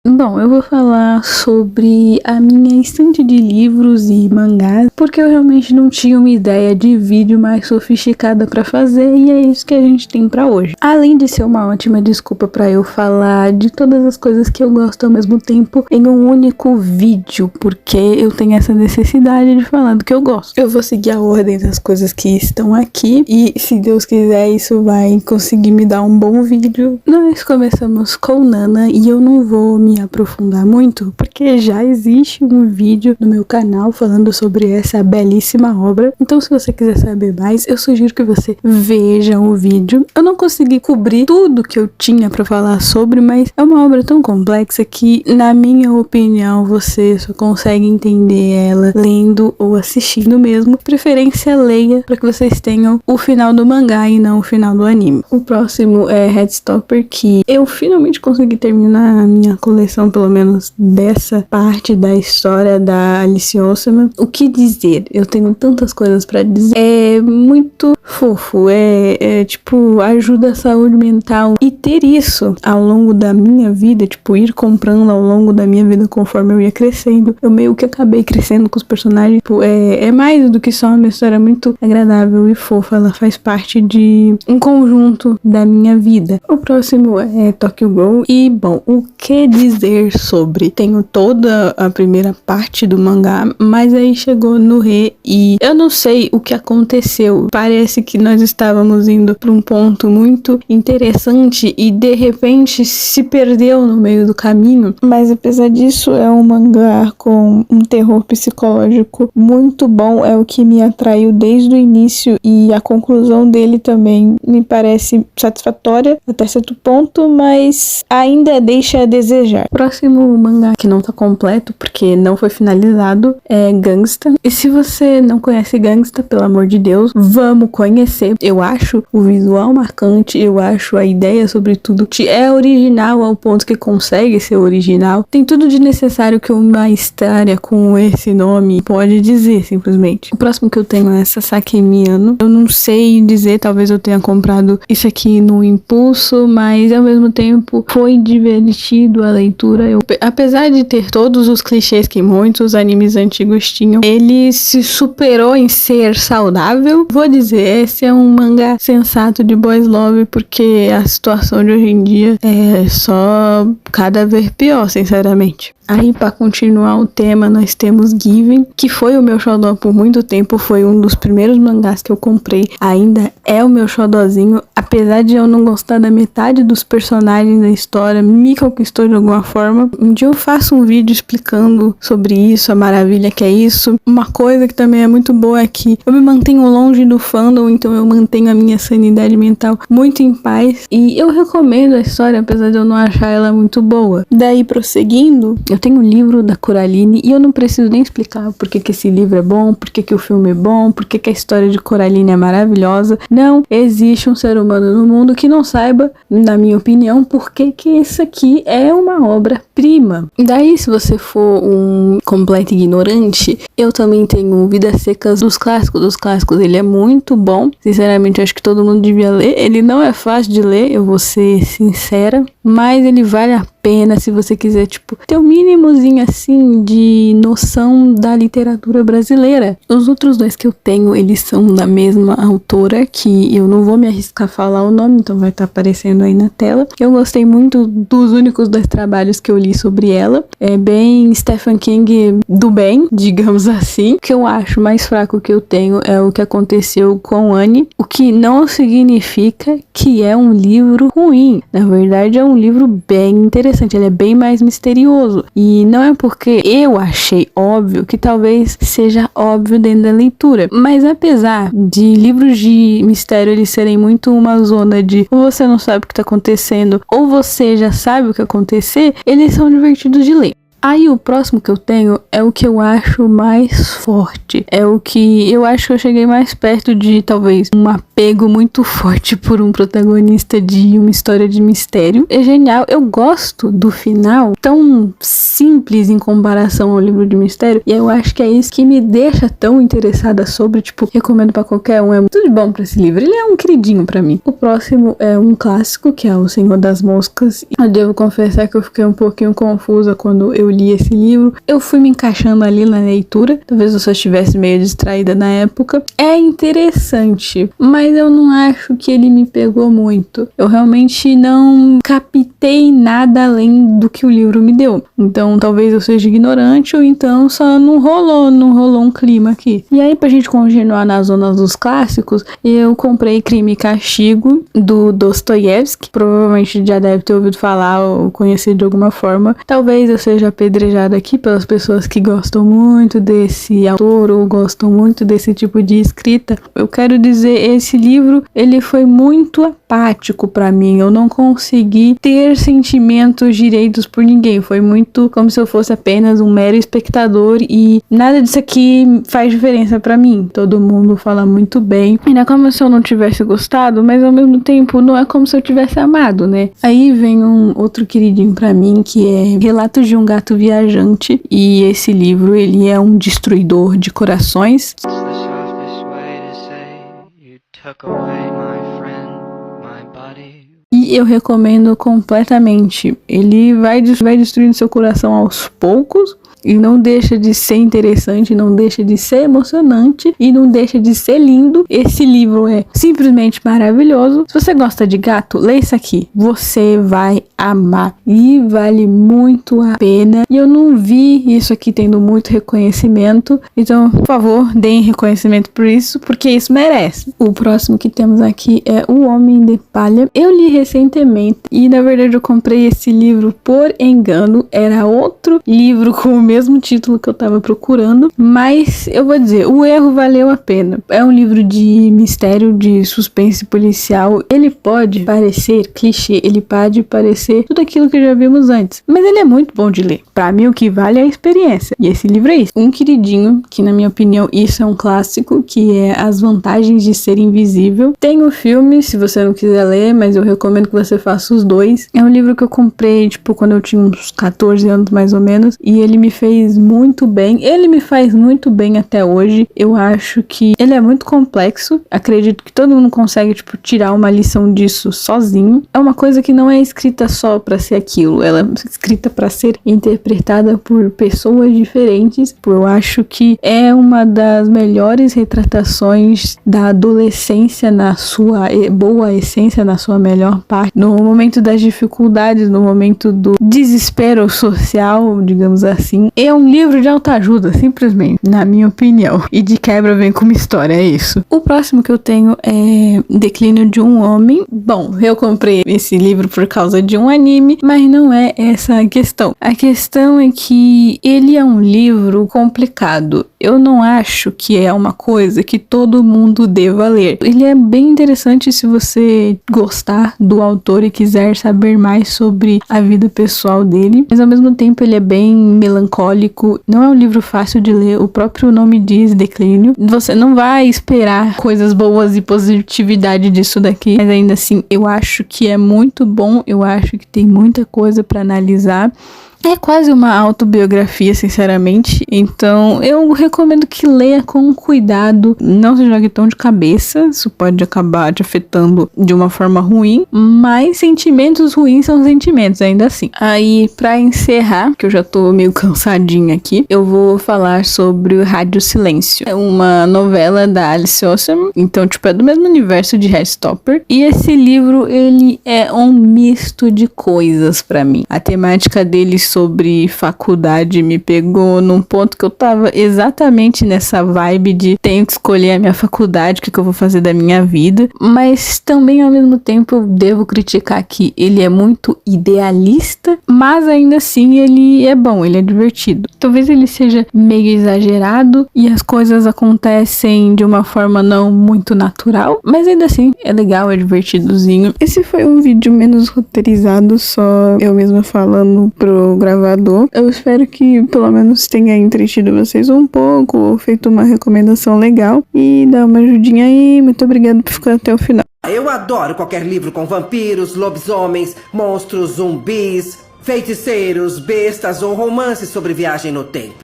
Bom, eu vou falar sobre a minha estante de livros e mangás, porque eu realmente não tinha uma ideia de vídeo mais sofisticada pra fazer, e é isso que a gente tem pra hoje. Além de ser uma ótima desculpa pra eu falar de todas as coisas que eu gosto ao mesmo tempo em um único vídeo, porque eu tenho essa necessidade de falar do que eu gosto. Eu vou seguir a ordem das coisas que estão aqui, e se Deus quiser isso vai conseguir me dar um bom vídeo. Nós começamos com Nana, e eu não vou me aprofundar muito, porque já existe um vídeo no meu canal falando sobre essa belíssima obra. Então, se você quiser saber mais, eu sugiro que você veja o vídeo. Eu não consegui cobrir tudo que eu tinha pra falar sobre, mas é uma obra tão complexa que, na minha opinião, você só consegue entender ela lendo ou assistindo mesmo. Preferência, leia, para que vocês tenham o final do mangá e não o final do anime. O próximo é Heartstopper, que eu finalmente consegui terminar a minha coleção, pelo menos dessa parte da história da Alice Oseman. O que dizer? Eu tenho tantas coisas pra dizer. É muito fofo, tipo, ajuda a saúde mental. E ter isso ao longo da minha vida, tipo, ir comprando ao longo da minha vida conforme eu ia crescendo, eu meio que acabei crescendo com os personagens. Tipo, é mais do que só uma história muito agradável e fofa. Ela faz parte de um conjunto da minha vida. O próximo é Tokyo Ghoul. E, bom, o que dizer sobre? Tenho toda a primeira parte do mangá, mas aí chegou no Re e eu não sei o que aconteceu. Parece que nós estávamos indo para um ponto muito interessante e de repente se perdeu no meio do caminho. Mas apesar disso, é um mangá com um terror psicológico muito bom. É o que me atraiu desde o início e a conclusão dele também me parece satisfatória até certo ponto, mas ainda deixa a desejar. Próximo mangá que não tá completo porque não foi finalizado é Gangsta. E se você não conhece Gangsta, pelo amor de Deus, vamos conhecer. Eu acho o visual marcante, eu acho a ideia sobretudo que é original ao ponto que consegue ser original. Tem tudo de necessário que uma história com esse nome pode dizer, simplesmente. O próximo que eu tenho é Sasaki Miano. Eu não sei dizer, talvez eu tenha comprado isso aqui no impulso, mas ao mesmo tempo foi divertido a leitura. Apesar de ter todos os clichês que muitos animes antigos tinham, ele se superou em ser saudável. Vou dizer, esse é um mangá sensato de boys love, porque a situação de hoje em dia é só cada vez pior, sinceramente. Aí, para continuar o tema, nós temos Given, que foi o meu xodó por muito tempo, foi um dos primeiros mangás que eu comprei, ainda é o meu xodózinho, apesar de eu não gostar da metade dos personagens da história, me conquistou de alguma forma. Um dia eu faço um vídeo explicando sobre isso, a maravilha que é isso. Uma coisa que também é muito boa é que eu me mantenho longe do fandom, então eu mantenho a minha sanidade mental muito em paz, e eu recomendo a história, apesar de eu não achar ela muito boa. Daí, prosseguindo, eu tenho um livro da Coraline e eu não preciso nem explicar por que esse livro é bom, por que o filme é bom, por que a história de Coraline é maravilhosa. Não existe um ser humano no mundo que não saiba, na minha opinião, por que isso aqui é uma obra-prima. Daí, se você for um completo ignorante, eu também tenho Vidas Secas dos clássicos. Dos clássicos, ele é muito bom. Sinceramente, eu acho que todo mundo devia ler. Ele não é fácil de ler, eu vou ser sincera, mas ele vale a pena se você quiser, tipo, ter um mínimozinho assim de noção da literatura brasileira. Os outros dois que eu tenho, eles são da mesma autora, que eu não vou me arriscar a falar o nome, então vai estar aparecendo aí na tela. Eu gostei muito dos únicos dois trabalhos que eu li sobre ela. É bem Stephen King do bem, digamos assim. O que eu acho mais fraco que eu tenho é o que aconteceu com Anne, o que não significa que é um livro ruim. Na verdade, é um livro bem interessante. Ele é bem mais misterioso. E não é porque eu achei óbvio que talvez seja óbvio dentro da leitura. Mas apesar de livros de mistério eles serem muito uma zona de ou você não sabe o que está acontecendo, ou você já sabe o que acontecer, eles são divertidos de ler. Aí o próximo que eu tenho é o que eu acho mais forte. É o que eu acho que eu cheguei mais perto de talvez um apego muito forte por um protagonista de uma história de mistério. É genial. Eu gosto do final tão simples em comparação ao livro de mistério, e eu acho que é isso que me deixa tão interessada sobre, tipo, recomendo pra qualquer um, é muito de bom pra esse livro, ele é um queridinho pra mim. O próximo é um clássico, que é O Senhor das Moscas. Eu devo confessar que eu fiquei um pouquinho confusa quando eu li esse livro, eu fui me encaixando ali na leitura, talvez eu só estivesse meio distraída na época. É interessante, mas eu não acho que ele me pegou muito, eu realmente não captei nada além do que o livro me deu, então talvez eu seja ignorante, ou então só não rolou um clima aqui. E aí, pra gente continuar na zona dos clássicos, eu comprei Crime e Castigo, do Dostoiévski. Provavelmente já deve ter ouvido falar ou conhecer de alguma forma. Talvez eu seja apedrejada aqui pelas pessoas que gostam muito desse autor ou gostam muito desse tipo de escrita. Eu quero dizer, esse livro, ele foi muito apático pra mim. Eu não consegui ter sentimentos direitos por ninguém. Foi muito como se eu fosse apenas um mero espectador, e nada disso aqui faz diferença pra mim. Todo mundo fala muito bem, e não é como se eu não tivesse gostado, mas ao mesmo tempo não é como se eu tivesse amado, né? Aí vem um outro queridinho pra mim, que é Relatos de um Gato Viajante, e esse livro, ele é um destruidor de corações. E eu recomendo completamente. Ele vai destruindo seu coração aos poucos, e não deixa de ser interessante, não deixa de ser emocionante, e não deixa de ser lindo. Esse livro é simplesmente maravilhoso. Se você gosta de gato, lê isso aqui, você vai amar, e vale muito a pena. E eu não vi isso aqui tendo muito reconhecimento, então, por favor, deem reconhecimento por isso, porque isso merece. O próximo que temos aqui é O Homem de Palha. Eu li recentemente, e na verdade eu comprei esse livro por engano, era outro livro com o mesmo título que eu tava procurando, mas eu vou dizer, o erro valeu a pena. É um livro de mistério, de suspense policial. Ele pode parecer clichê, ele pode parecer tudo aquilo que já vimos antes, mas ele é muito bom de ler. Pra mim, o que vale é a experiência, e esse livro é isso. Um queridinho, que na minha opinião isso é um clássico, que é As Vantagens de Ser Invisível. Tem o filme, se você não quiser ler, mas eu recomendo que você faça os dois. É um livro que eu comprei, tipo, quando eu tinha uns 14 anos mais ou menos, e ele me fez muito bem, ele me faz muito bem até hoje. Eu acho que ele é muito complexo, acredito que todo mundo consegue, tipo, tirar uma lição disso sozinho. É uma coisa que não é escrita só pra ser aquilo, ela é escrita pra ser interpretada por pessoas diferentes. Eu acho que é uma das melhores retratações da adolescência na sua boa essência, na sua melhor parte, no momento das dificuldades, no momento do desespero social, digamos assim. É um livro de autoajuda, simplesmente, na minha opinião. E de quebra vem com uma história, é isso. O próximo que eu tenho é Declínio de um Homem. Bom, eu comprei esse livro por causa de um anime, mas não é essa a questão. A questão é que ele é um livro complicado. Eu não acho que é uma coisa que todo mundo deva ler. Ele é bem interessante se você gostar do autor e quiser saber mais sobre a vida pessoal dele, mas ao mesmo tempo ele é bem melancólico. Não é um livro fácil de ler, o próprio nome diz Declínio. Você não vai esperar coisas boas e positividade disso daqui, mas ainda assim eu acho que é muito bom, eu acho que tem muita coisa para analisar. É quase uma autobiografia, sinceramente. Então, eu recomendo que leia com cuidado. Não se jogue tão de cabeça. Isso pode acabar te afetando de uma forma ruim. Mas sentimentos ruins são sentimentos, ainda assim. Aí, pra encerrar, que eu já tô meio cansadinha aqui, eu vou falar sobre o Rádio Silêncio. É uma novela da Alice Oseman. Então, tipo, é do mesmo universo de Heartstopper. E esse livro, ele é um misto de coisas pra mim. A temática dele sobre faculdade me pegou num ponto que eu tava exatamente nessa vibe de tenho que escolher a minha faculdade, o que eu vou fazer da minha vida, mas também ao mesmo tempo eu devo criticar que ele é muito idealista, mas ainda assim ele é bom, ele é divertido. Talvez ele seja meio exagerado e as coisas acontecem de uma forma não muito natural, mas ainda assim é legal, é divertidozinho. Esse foi um vídeo menos roteirizado, só eu mesma falando pro gravador. Eu espero que pelo menos tenha entretido vocês um pouco, ou feito uma recomendação legal, e dá uma ajudinha aí. Muito obrigada por ficar até o final. Eu adoro qualquer livro com vampiros, lobisomens, monstros, zumbis. Feiticeiros, bestas ou romances sobre viagem no tempo.